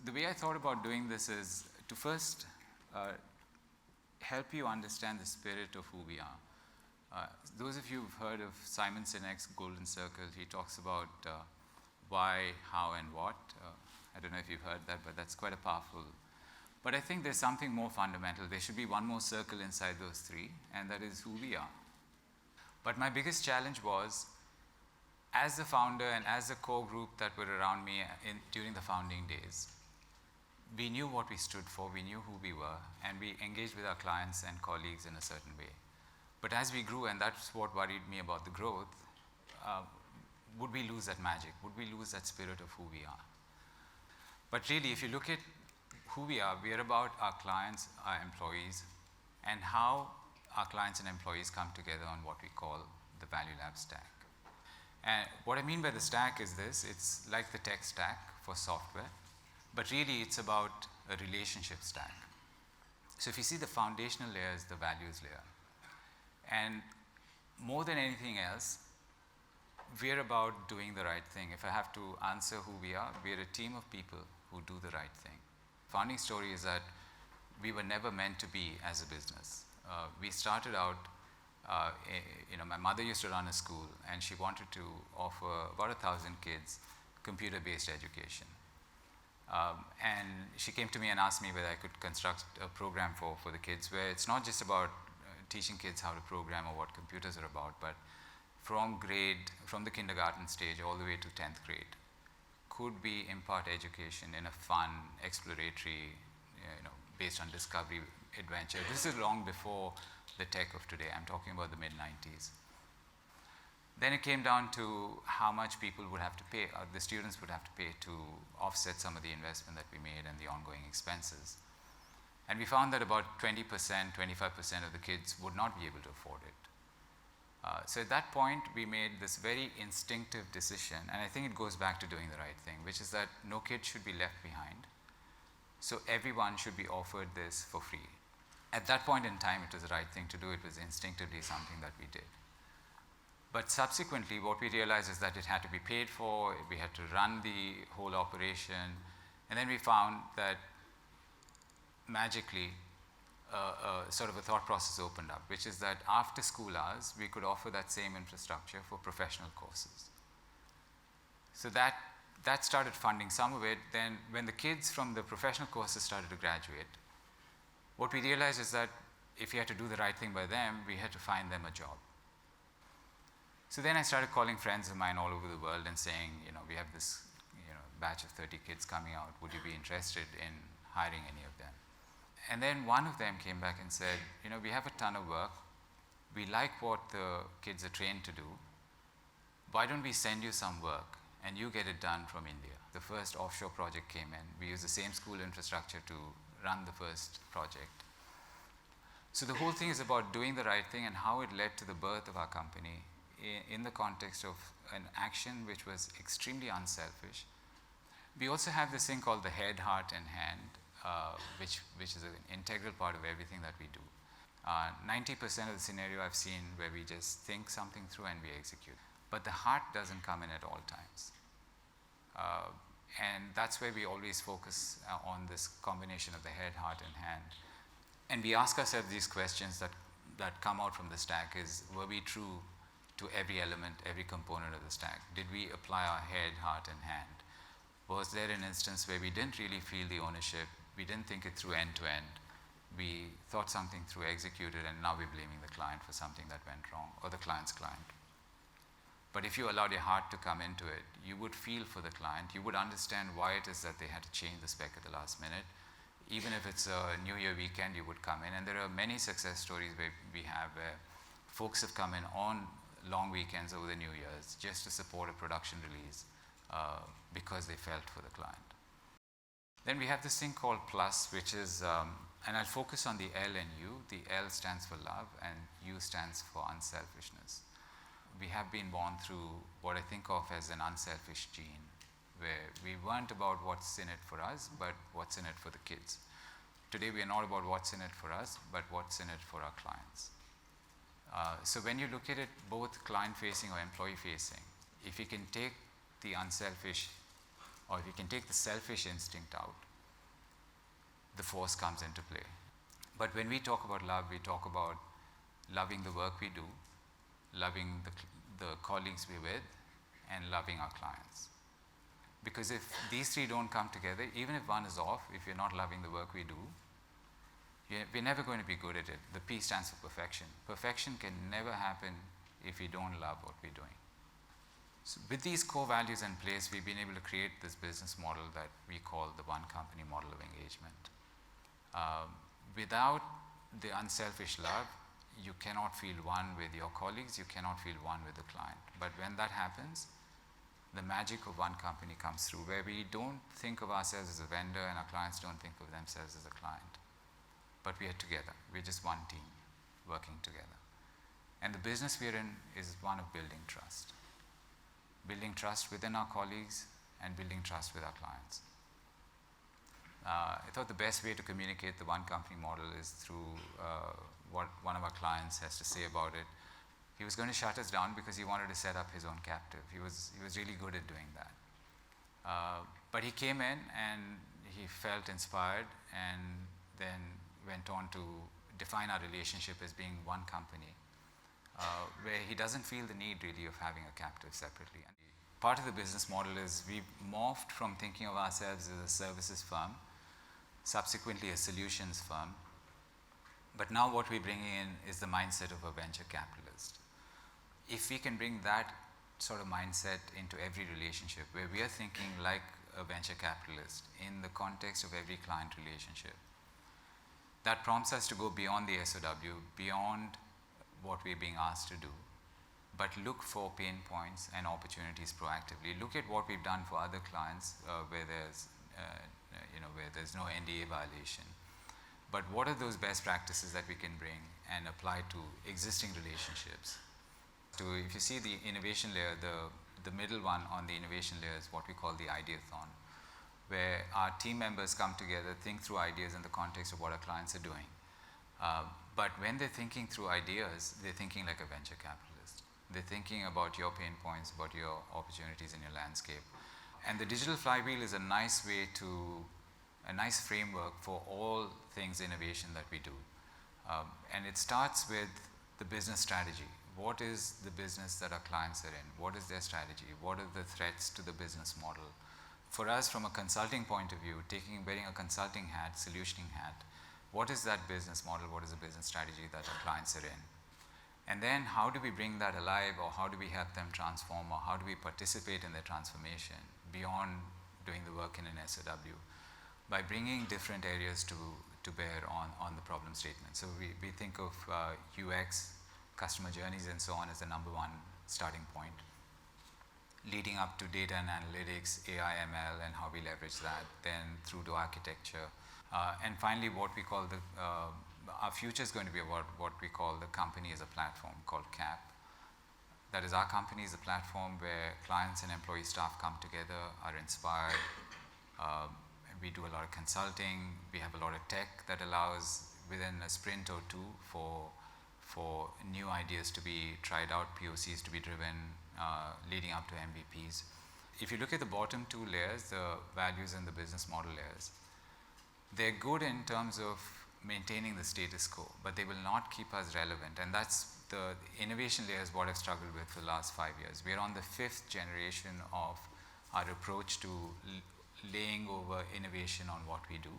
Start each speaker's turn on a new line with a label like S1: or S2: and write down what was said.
S1: the way I thought about doing this is to first help you understand the spirit of who we are. Those of you who've heard of Simon Sinek's Golden Circle, he talks about why, how, and what. I don't know if you've heard that, but that's quite a powerful. But I think there's something more fundamental. There should be one more circle inside those three, and that is who we are. But my biggest challenge was, as the founder and as the core group that were around me during the founding days, we knew what we stood for, we knew who we were, and we engaged with our clients and colleagues in a certain way. But as we grew, and that's what worried me about the growth, would we lose that magic? Would we lose that spirit of who we are? But really, if you look at who we are about our clients, our employees, and how our clients and employees come together on what we call the Value Lab stack. And what I mean by the stack is this: it's like the tech stack for software, but really it's about a relationship stack. So if you see, the foundational layer is the values layer. And more than anything else, we're about doing the right thing. If I have to answer who we are, we're a team of people who do the right thing. Founding story is that we were never meant to be as a business. We started out, my mother used to run a school, and she wanted to offer about 1,000 kids computer-based education. And she came to me and asked me whether I could construct a program for the kids, where it's not just about teaching kids how to program or what computers are about, but from the kindergarten stage all the way to 10th grade, could we impart education in a fun, exploratory, based on discovery, adventure. This is long before the tech of today. I'm talking about the mid-90s. Then it came down to how much people would have to pay, the students would have to pay to offset some of the investment that we made and the ongoing expenses. And we found that about 20%, 25% of the kids would not be able to afford it. So at that point, we made this very instinctive decision, and I think it goes back to doing the right thing, which is that no kid should be left behind. So everyone should be offered this for free. At that point in time, it was the right thing to do. It was instinctively something that we did. But subsequently, what we realized is that it had to be paid for, we had to run the whole operation, and then we found that magically, sort of a thought process opened up, which is that after school hours, we could offer that same infrastructure for professional courses. So that started funding some of it. Then when the kids from the professional courses started to graduate, what we realized is that if we had to do the right thing by them, we had to find them a job. So then I started calling friends of mine all over the world and saying, we have this batch of 30 kids coming out. Would you be interested in hiring any of them? And then one of them came back and said, we have a ton of work. We like what the kids are trained to do. Why don't we send you some work and you get it done from India? The first offshore project came in. We used the same school infrastructure to run the first project. So the whole thing is about doing the right thing and how it led to the birth of our company in the context of an action which was extremely unselfish. We also have this thing called the head, heart, and hand, which is an integral part of everything that we do. 90% of the scenario I've seen where we just think something through and we execute. But the heart doesn't come in at all times. And that's where we always focus on this combination of the head, heart, and hand. And we ask ourselves these questions that come out from the stack is, were we true to every element, every component of the stack? Did we apply our head, heart, and hand? Was there an instance where we didn't really feel the ownership? We didn't think it through end to end. We thought something through, executed, and now we're blaming the client for something that went wrong, or the client's client. But if you allowed your heart to come into it, you would feel for the client. You would understand why it is that they had to change the spec at the last minute. Even if it's a New Year weekend, you would come in. And there are many success stories where folks have come in on long weekends over the New Year's just to support a production release because they felt for the client. Then we have this thing called Plus, which is, and I'll focus on the L and U. The L stands for love and U stands for unselfishness. We have been born through what I think of as an unselfish gene, where we weren't about what's in it for us, but what's in it for the kids. Today we are not about what's in it for us, but what's in it for our clients. So when you look at it, both client-facing or employee-facing, if you can take the unselfish, or if you can take the selfish instinct out, the force comes into play. But when we talk about love, we talk about loving the work we do, loving the colleagues we're with, and loving our clients. Because if these three don't come together, even if one is off, if you're not loving the work we do, we're never going to be good at it. The P stands for perfection. Perfection can never happen if we don't love what we're doing. So with these core values in place, we've been able to create this business model that we call the one company model of engagement. Without the unselfish love, you cannot feel one with your colleagues, you cannot feel one with the client. But when that happens, the magic of one company comes through, where we don't think of ourselves as a vendor and our clients don't think of themselves as a client. But we are together. We're just one team working together. And the business we're in is one of building trust. Building trust within our colleagues and building trust with our clients. I thought the best way to communicate the one company model is through what one of our clients has to say about it. He was going to shut us down because he wanted to set up his own captive. He was really good at doing that. But he came in and he felt inspired and then went on to define our relationship as being one company, where he doesn't feel the need really of having a captive separately. And part of the business model is we've morphed from thinking of ourselves as a services firm, subsequently a solutions firm, but now what we're bringing in is the mindset of a venture capitalist. If we can bring that sort of mindset into every relationship, where we are thinking like a venture capitalist in the context of every client relationship, that prompts us to go beyond the SOW, beyond what we're being asked to do, but look for pain points and opportunities proactively. Look at what we've done for other clients where there's no NDA violation. But what are those best practices that we can bring and apply to existing relationships? So if you see the innovation layer, the middle one on the innovation layer is what we call the Ideathon, where our team members come together, think through ideas in the context of what our clients are doing. But when they're thinking through ideas, they're thinking like a venture capitalist. They're thinking about your pain points, about your opportunities in your landscape. And the digital flywheel is a nice framework for all things innovation that we do. And it starts with the business strategy. What is the business that our clients are in? What is their strategy? What are the threats to the business model? For us, from a consulting point of view, wearing a consulting hat, solutioning hat, what is that business model? What is the business strategy that our clients are in? And then how do we bring that alive, or how do we help them transform, or how do we participate in their transformation beyond doing the work in an SOW? By bringing different areas to bear on the problem statement. So we think of UX, customer journeys and so on as the number one starting point, leading up to data and analytics, AI, ML, and how we leverage that, then through to architecture. And finally, what we call our future is going to be about what we call the company as a platform called CAP. That is, our company is a platform where clients and employee staff come together, are inspired. We do a lot of consulting. We have a lot of tech that allows within a sprint or two for new ideas to be tried out, POCs to be driven, leading up to MVPs. If you look at the bottom two layers, the values and the business model layers, they're good in terms of maintaining the status quo, but they will not keep us relevant. And that's the innovation layer is what I've struggled with for the last 5 years. We're on the 5th generation of our approach to laying over innovation on what we do.